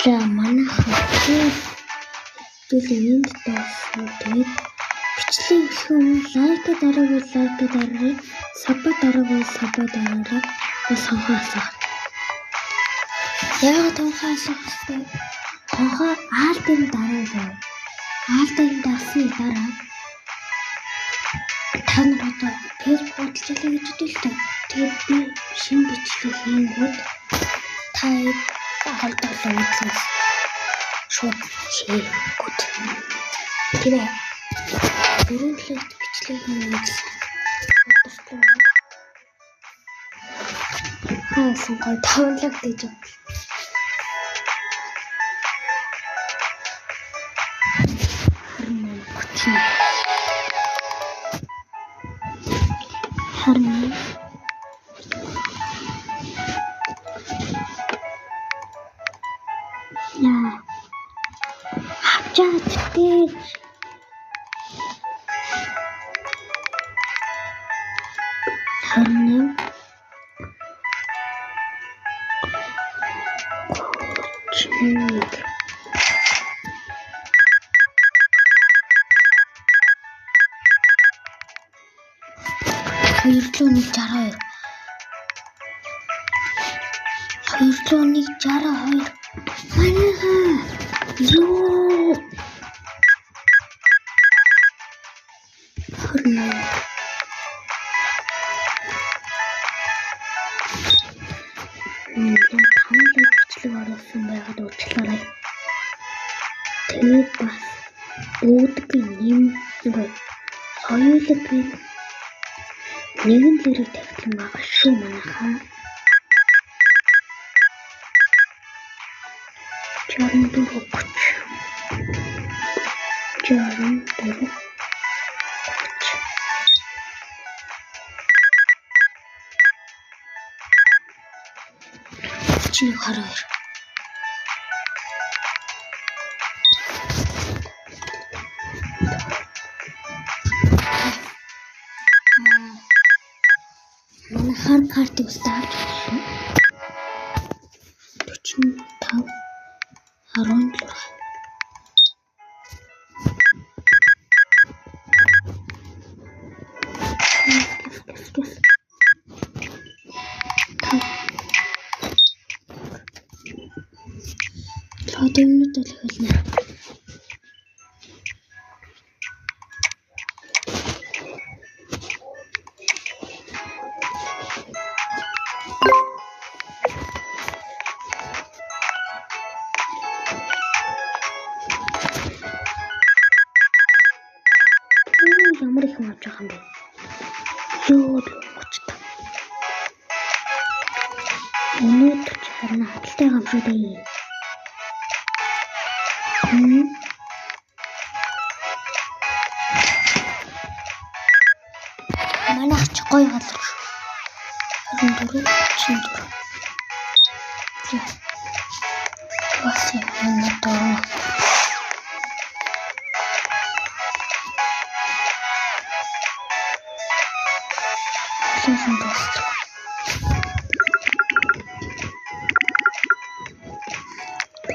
За манайхан энд доосон. Тэгээд бичлэг хийх юм лайк дараагүй лайк дараарай. Саббат дараагүй саббат дараарай. Сонхоосоо. Яг тонхоосоо тонхоо аалдын дараагүй. Аалдын дасны дараа та нар одоо Facebook худалчлаа гэж хэлдэг. Тэгээд би шинэ бичлэг хийнгүүт та холдоолоо үзээс шууд хийгүүд. Тэгээ дөрөв лайк бичлэг хийж бодсон. Хаасан гой тавлаг гэж юм. Харин яа хачаад дээр харин Хоёрлооны 62 манайхаа ёо хөрнөө тамлаг бичлэг оруулсан байгаад уучлаарай. Тэгээд бас үүдгийн нэг хоёулын нэгэн лэрэг тавьсан байгаа шүү манайхаа. 64 чи хараа. Манай хар картыг стart 45 16 минут л хэлнэ. Ямар их авч байгаа юм бэ? Юу л гоцтой. Өнөөдөр ч харин хаталтай юм шүү дээ. Манайх ч гоё газар шүү. 24 бас юм доо. Лезем просто.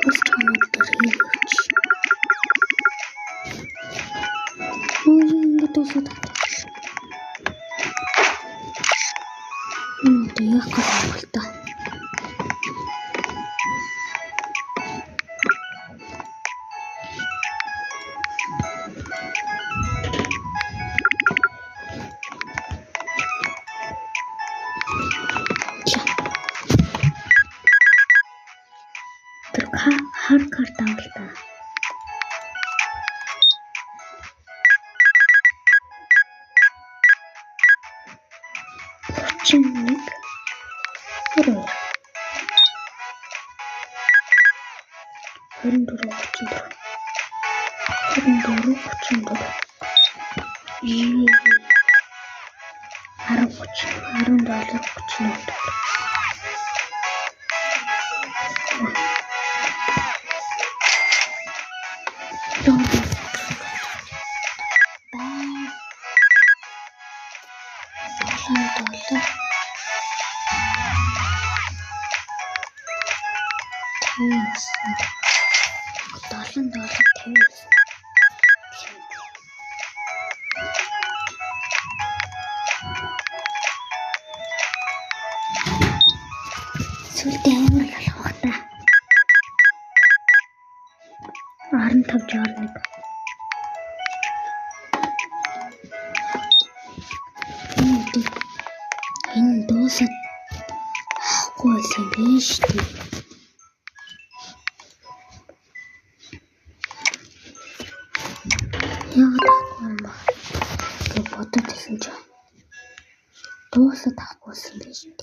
Просто надо речь. Ой, не то сюда. Да я как-то. Хар карта авалта. Чинник. Хөрөө. 34 $10. $7.50. Сүлдээ амар л болох та. 15.61. Энэ дуусаад авахгүй байсан биш үү? Яг таахгүй юм ба. Тэг бодож ирсэн ч дуусаад авахгүй байсан биш үү?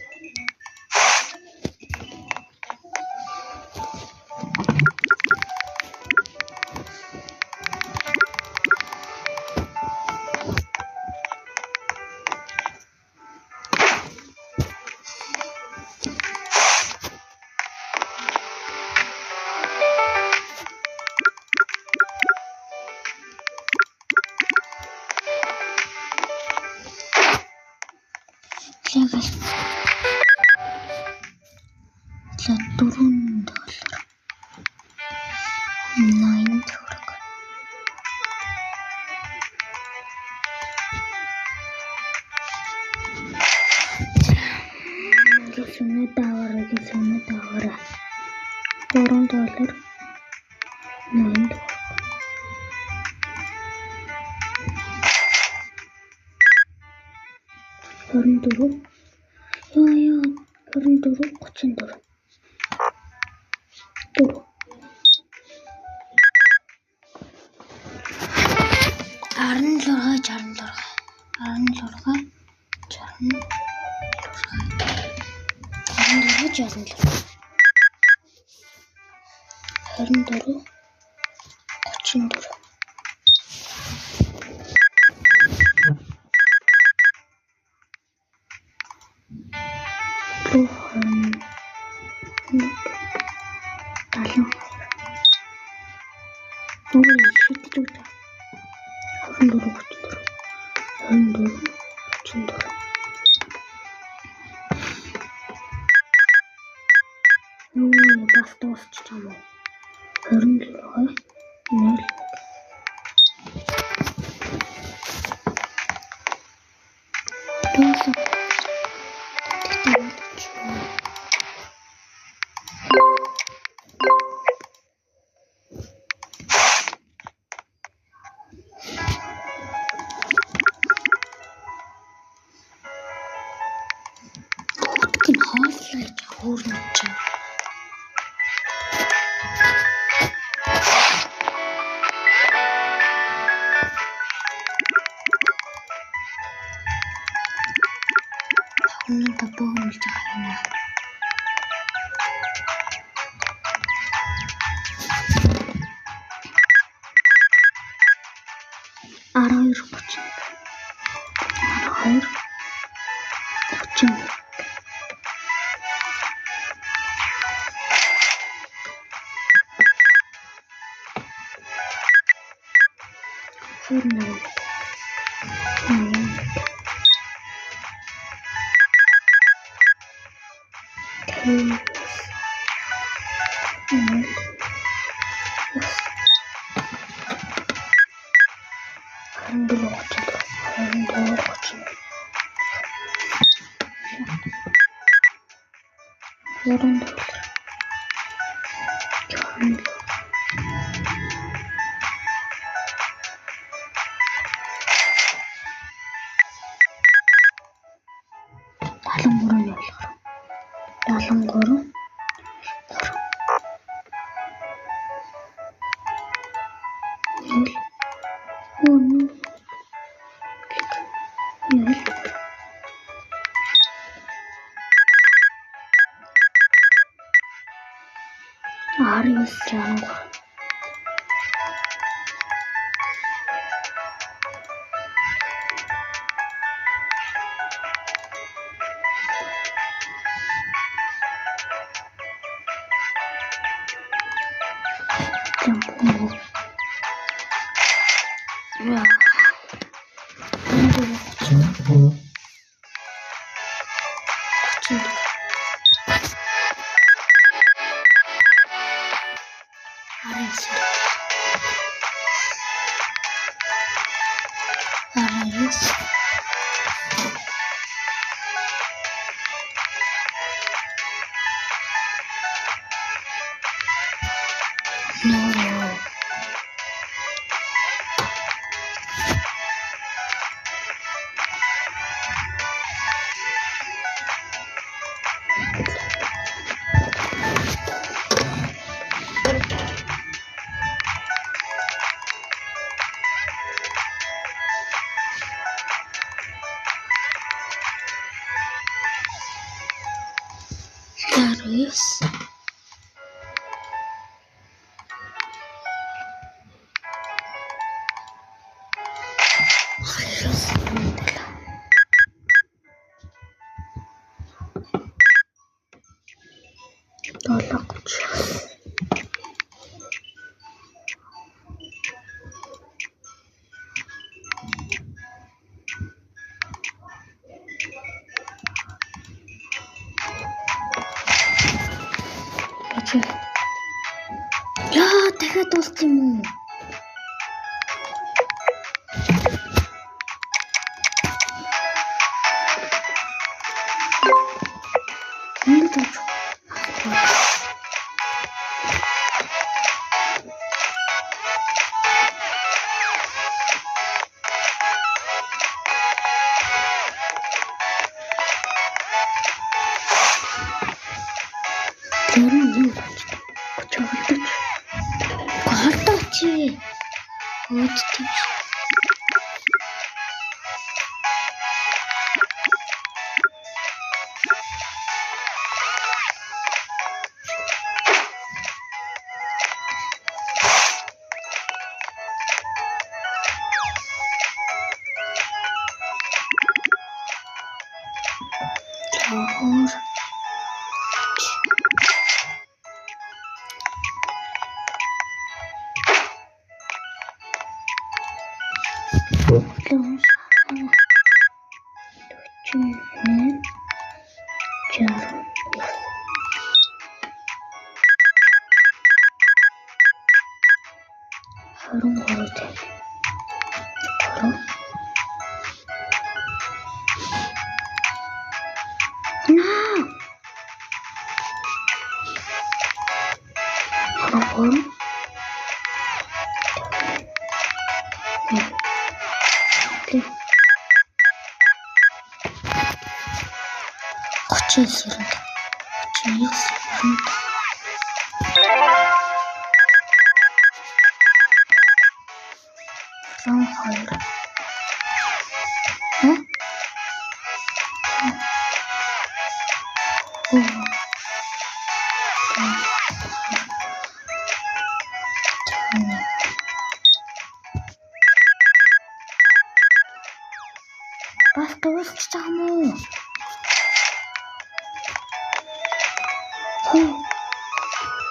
Яа, дахиад дуусах юм уу? Энд дэж.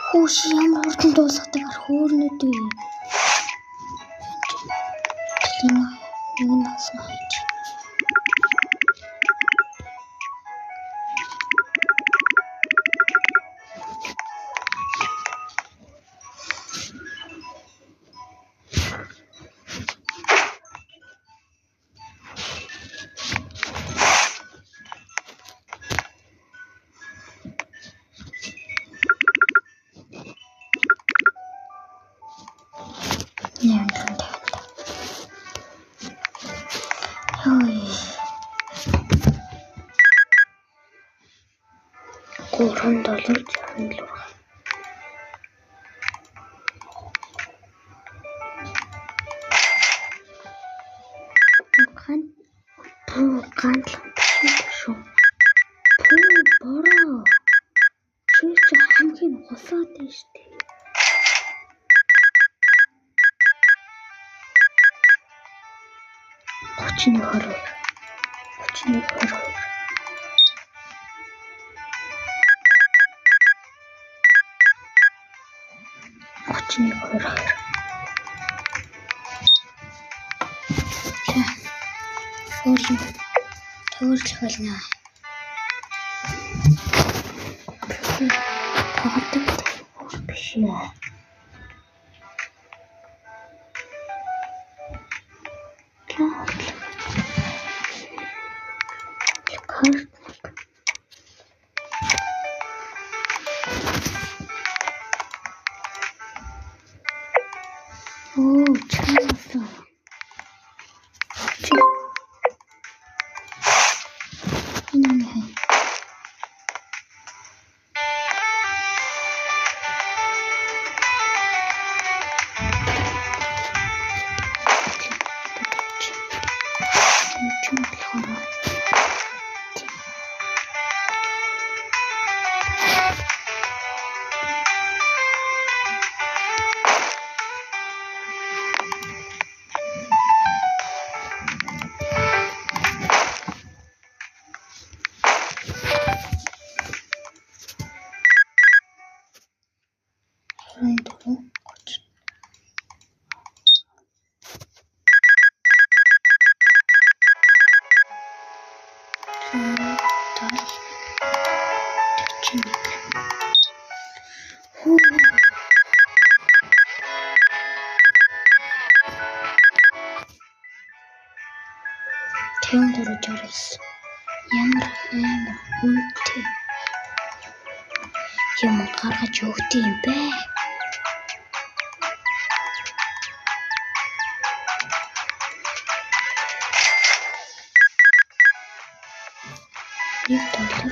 Хөөш ямар хурдан дуусгадаг хөөрнөдөө. Тийм нэг нас хайж. $3 чанал. Ганц шүү. Бороо. Чи хамгийн хосоод байна шүү дээ. Очны хороо. Төрж болно. Тоглодог биш ээ. Оо, чамаасаа. Ямар амар үнэтэй юм гаргаж өгд юм бэ? $1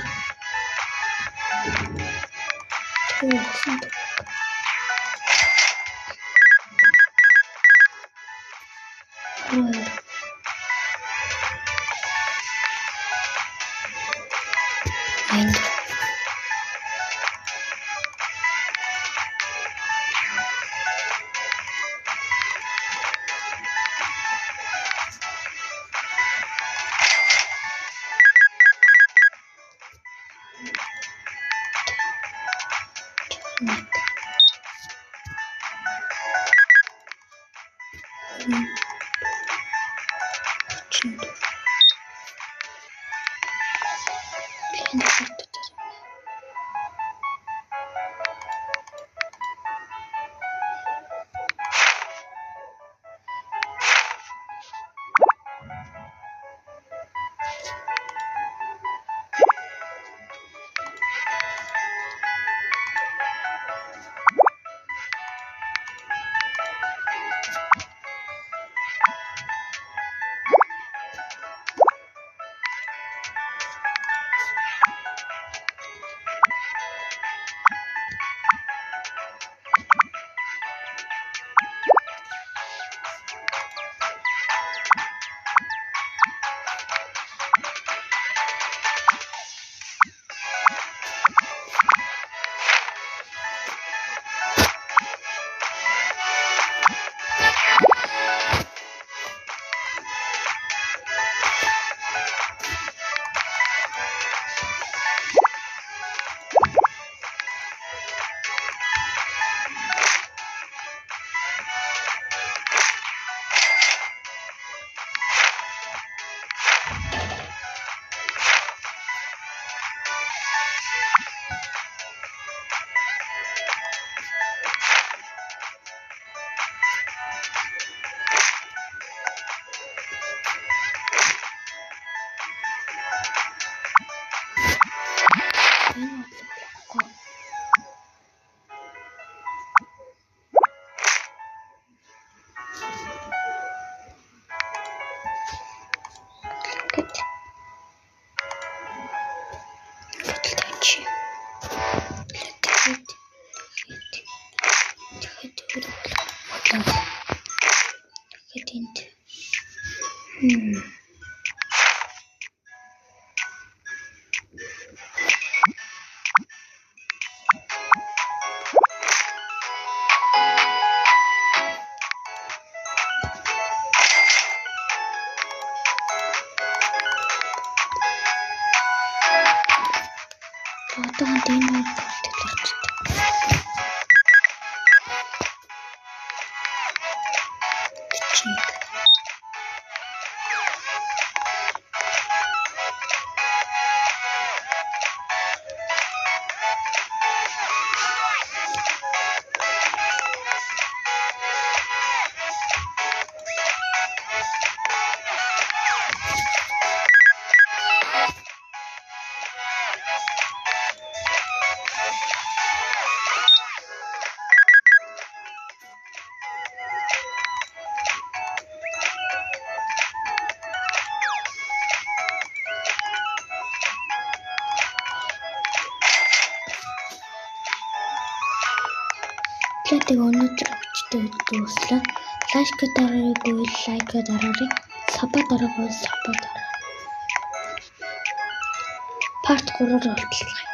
Тэгсэн видеог өнөөдөр бичдэг дуслаа. Лайк дараагүй лайк дараарай. Саб дараагүй саб дараарай. Part 3-оор уулзлаа.